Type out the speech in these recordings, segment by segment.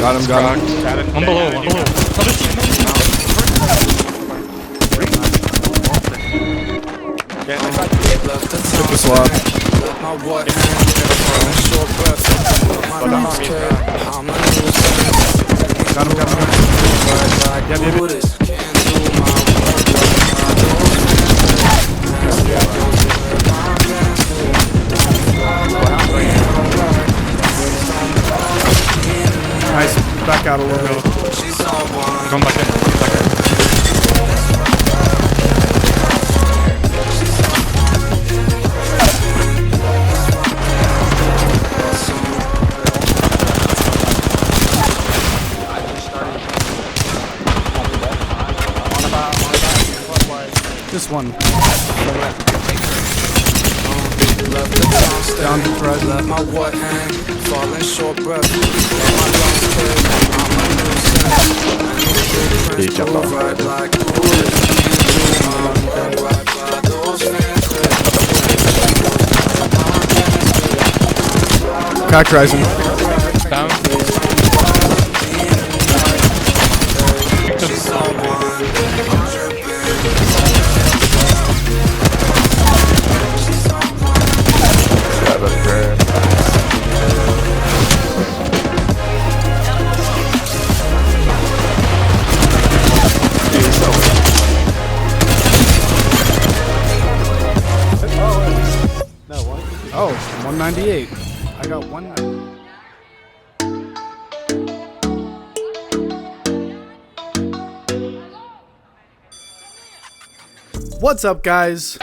Got him, got him. One below, one below. Took the swap. Got him, got him. Yep. Nice. Back out a little bit. Come back in. This one. Down to right. Let my what hang, falling short breath. He jumped off. Cracked rising. Down. Oh, 198. I got 190. What's up, guys?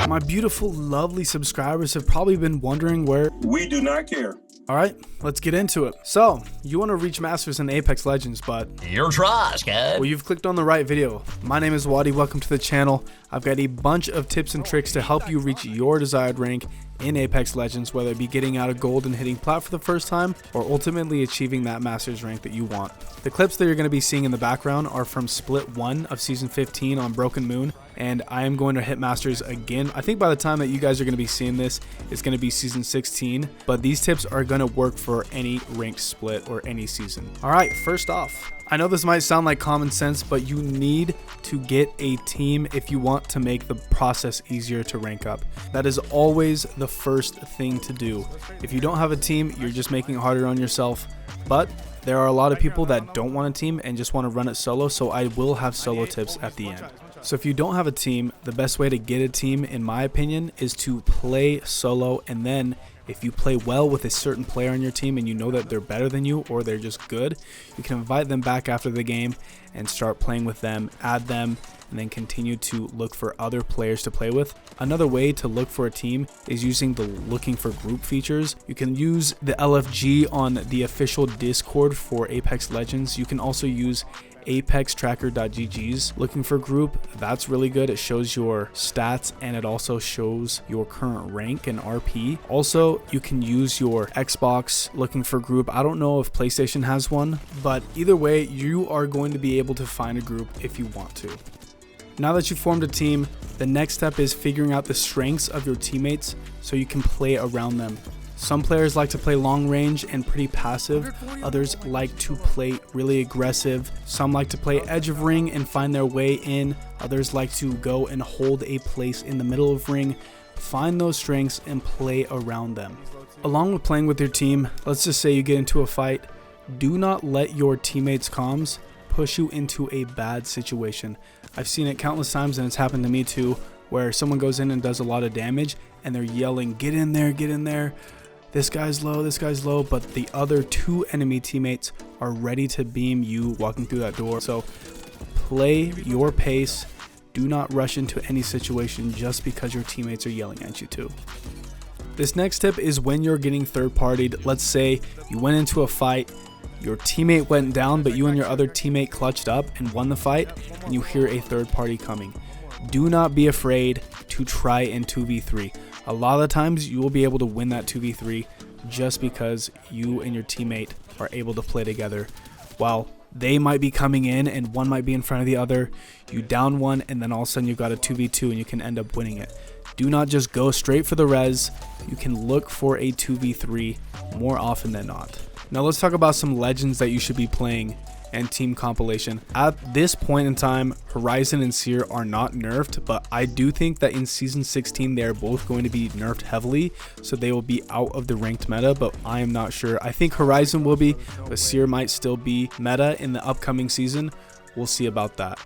My beautiful, lovely subscribers have probably been wondering where... We do not care. Alright, let's get into it. So, you want to reach Masters in Apex Legends, but... You're trash, kid. Well, you've clicked on the right video. My name is Wadi, welcome to the channel. I've got a bunch of tips and tricks to help you reach your desired rank in Apex Legends, whether it be getting out of gold and hitting plat for the first time, or ultimately achieving that Masters rank that you want. The clips that you're going to be seeing in the background are from Split 1 of Season 15 on Broken Moon, and I am going to hit Masters again. I think by the time that you guys are going to be seeing this, it's going to be Season 16, but these tips are going to work for any ranked split or any season. Alright, first off, I know this might sound like common sense, but you need to get a team if you want to make the process easier to rank up. That is always the first thing to do. If you don't have a team, you're just making it harder on yourself, but there are a lot of people that don't want a team and just want to run it solo, so I will have solo tips at the end. So if you don't have a team, the best way to get a team, in my opinion, is to play solo, and then if you play well with a certain player on your team and you know that they're better than you or they're just good, you can invite them back after the game and start playing with them, add them, and then continue to look for other players to play with. Another way to look for a team is using the looking for group features. You can use the LFG on the official Discord for Apex Legends. You can also use apextracker.gg's looking for group. That's really good. It shows your stats and it also shows your current rank and RP. Also, you can use your Xbox looking for group. I don't know if PlayStation has one, but either way, you are going to be able to find a group if you want to. Now that you've formed a team, the next step is figuring out the strengths of your teammates so you can play around them. Some players like to play long range and pretty passive, others like to play really aggressive, some like to play edge of ring and find their way in, others like to go and hold a place in the middle of ring. Find those strengths and play around them. Along with playing with your team, let's just say you get into a fight, do not let your teammates' comms push you into a bad situation. I've seen it countless times and it's happened to me too, where someone goes in and does a lot of damage and they're yelling, get in there, get in there. This guy's low, but the other two enemy teammates are ready to beam you walking through that door. So play your pace. Do not rush into any situation just because your teammates are yelling at you too. This next tip is when you're getting third-partied. Let's say you went into a fight, your teammate went down, but you and your other teammate clutched up and won the fight, and you hear a third party coming. Do not be afraid to try in 2v3. A lot of the times you will be able to win that 2v3 just because you and your teammate are able to play together. While they might be coming in and one might be in front of the other, you down one and then all of a sudden you've got a 2v2 and you can end up winning it. do not just go straight for the res. You can look for a 2v3 more often than not. Now let's talk about some legends that you should be playing and team compilation. At this point in time, Horizon and Seer are not nerfed, but I do think that in season 16 they are both going to be nerfed heavily, so they will be out of the ranked meta, but I am not sure. I think Horizon will be, but Seer might still be meta in the upcoming season. We'll see about that.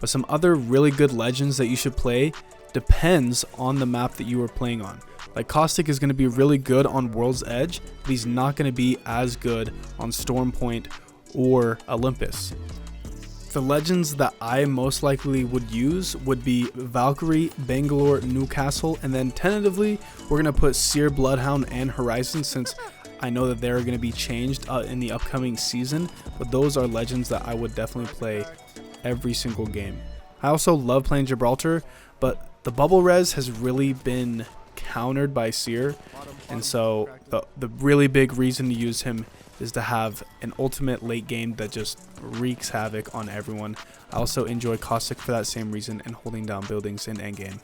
But some other really good legends that you should play depends on the map that you are playing on. Like Caustic is going to be really good on World's Edge, but he's not going to be as good on Storm Point or Olympus. The legends that I most likely would use would be Valkyrie, Bangalore, Newcastle, and then tentatively we're going to put Seer, Bloodhound, and Horizon, since I know that they're going to be changed in the upcoming season, but those are legends that I would definitely play every single game. I also love playing Gibraltar, but the bubble res has really been countered by Seer, and so the really big reason to use him is to have an ultimate late game that just wreaks havoc on everyone. I also enjoy Caustic for that same reason and holding down buildings in endgame.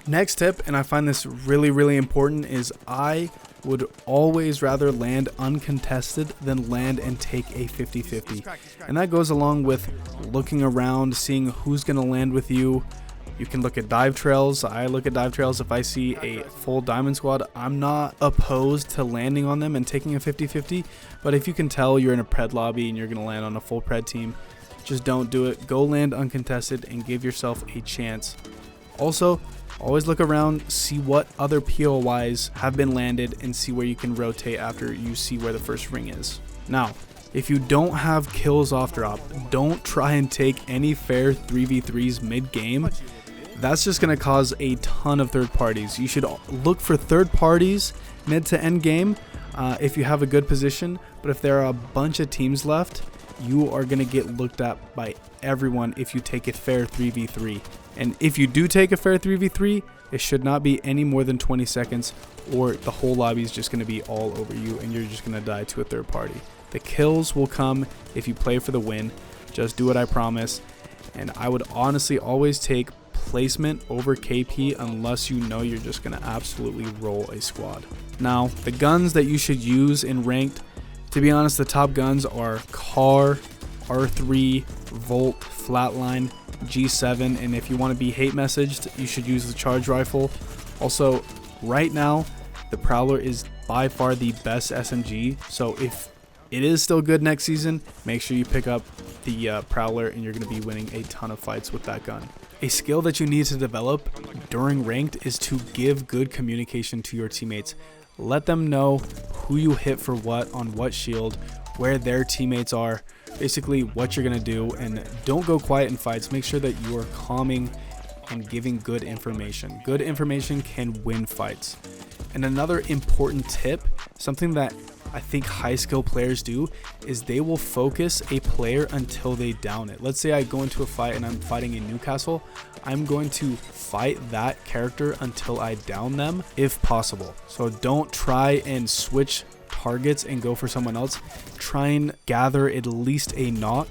Next tip, and I find this really important, is I would always rather land uncontested than land and take a 50-50. And that goes along with looking around, seeing who's going to land with you. You can look at dive trails. I look at dive trails. If I see a full diamond squad, I'm not opposed to landing on them and taking a 50-50. But if you can tell you're in a pred lobby and you're going to land on a full pred team, just don't do it. Go land uncontested and give yourself a chance. Also, always look around, see what other POIs have been landed, and see where you can rotate after you see where the first ring is. Now, if you don't have kills off drop, don't try and take any fair 3v3s mid-game. That's just going to cause a ton of third parties. You should look for third parties mid to end game if you have a good position, but if there are a bunch of teams left, you are going to get looked at by everyone if you take a fair 3v3. And if you do take a fair 3v3, it should not be any more than 20 seconds, or the whole lobby is just going to be all over you and you're just going to die to a third party. The kills will come if you play for the win. Just do what I promise. And I would honestly always take placement over KP unless you know you're just going to absolutely roll a squad. Now, the guns that you should use in ranked, to be honest, the top guns are Car, R3, Volt, Flatline, G7, and if you want to be hate messaged, you should use the charge rifle. Also, right now, the Prowler is by far the best SMG, so if it is still good next season, make sure you pick up the Prowler and you're going to be winning a ton of fights with that gun. A skill that you need to develop during ranked is to give good communication to your teammates. Let them know who you hit for what on what shield, where their teammates are, basically what you're going to do, and don't go quiet in fights. Make sure that you are calming and giving good information. Good information can win fights. And another important tip, something that I think high skill players do, is they will focus a player until they down it. Let's say I go into a fight and I'm fighting a Newcastle. I'm going to fight that character until I down them if possible. So don't try and switch targets and go for someone else. Try and gather at least a knock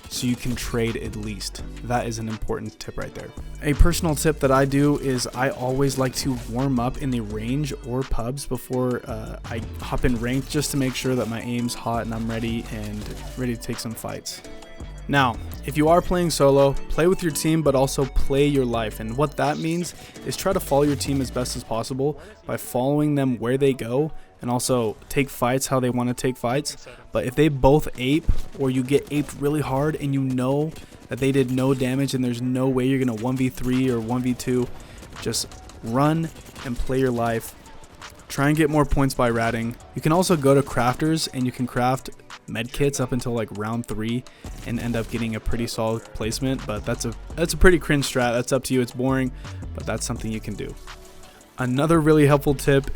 so you can trade at least. That is an important tip right there. A personal tip that I do is I always like to warm up in the range or pubs before I hop in ranked, just to make sure that my aim's hot and I'm ready to take some fights. Now, if you are playing solo, play with your team, but also play your life. And what that means is try to follow your team as best as possible by following them where they go, and also take fights how they want to take fights. But if they both ape, or you get aped really hard and you know that they did no damage and there's no way you're going to 1v3 or 1v2, just run and play your life. Try and get more points by ratting. You can also go to crafters and you can craft med kits up until like round 3 and end up getting a pretty solid placement, but that's a pretty cringe strat. That's up to you. It's boring, but that's something you can do. Another really helpful tip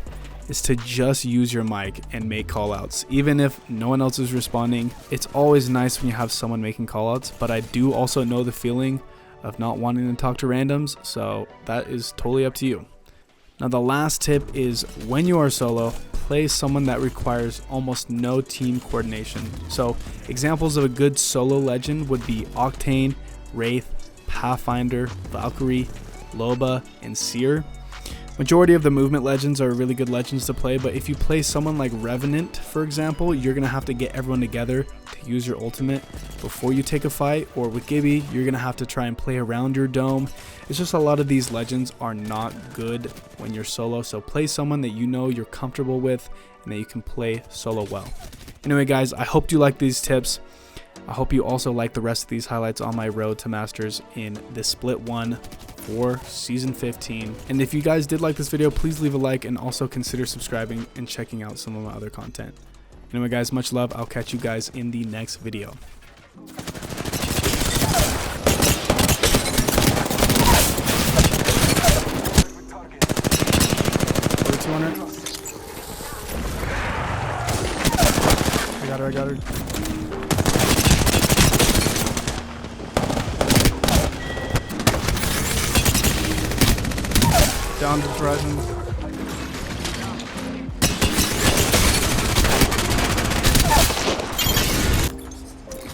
is to just use your mic and make callouts. Even if no one else is responding, it's always nice when you have someone making callouts, but I do also know the feeling of not wanting to talk to randoms, so that is totally up to you. Now, the last tip is when you are solo, play someone that requires almost no team coordination. So examples of a good solo legend would be Octane, Wraith, Pathfinder, Valkyrie, Loba, and Seer. Majority of the movement legends are really good legends to play, but if you play someone like Revenant, for example, you're going to have to get everyone together to use your ultimate before you take a fight, or with Gibby, you're going to have to try and play around your dome. It's just a lot of these legends are not good when you're solo, so play someone that you know you're comfortable with and that you can play solo well. Anyway guys, I hope you like these tips. I hope you also like the rest of these highlights on my road to Masters in the Split 1 for Season 15. And if you guys did like this video, please leave a like and also consider subscribing and checking out some of my other content. Anyway guys, much love. I'll catch you guys in the next video. I got her. Down to horizon.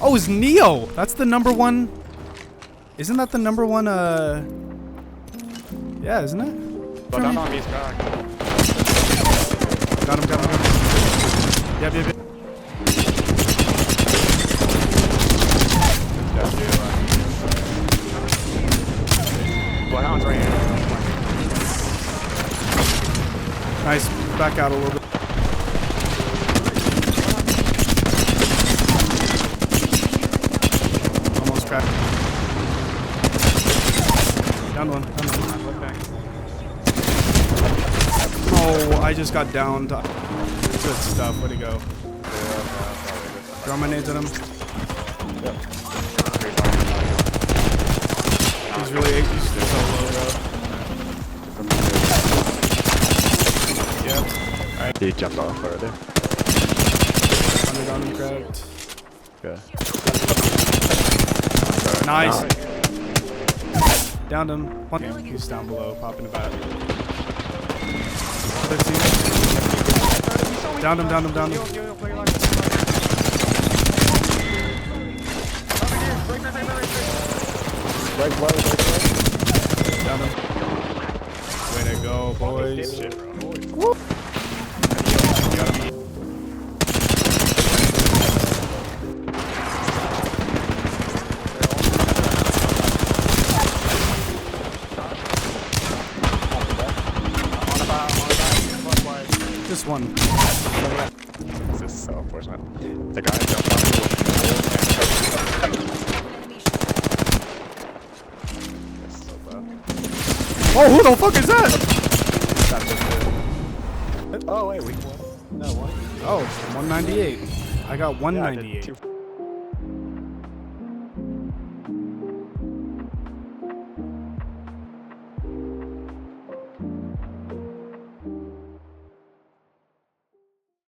Oh, it's Neo. That's the number one. Isn't that the number one? Yeah, isn't it? But I'm on his back. Got him. Yep. Bloodhound's right here. Nice. Back out a little bit. Almost cracked. Down one. Oh, I just got downed. Good stuff. Where'd he go? Throw my nades at him. He's really he's so low, bro. Yep. Alright. He jumped off already. Got him cracked. Okay. Nice. Downed him. One. He's down below, popping a bat. Other team. Downed him. Down him. Way to go, boys. Woo. Got him. Just one. This is so unfortunate. The guy jumped off the wall. Oh, who the fuck is that? Oh, wait, weak one. No, one. Oh, 198. I got 198. Yeah,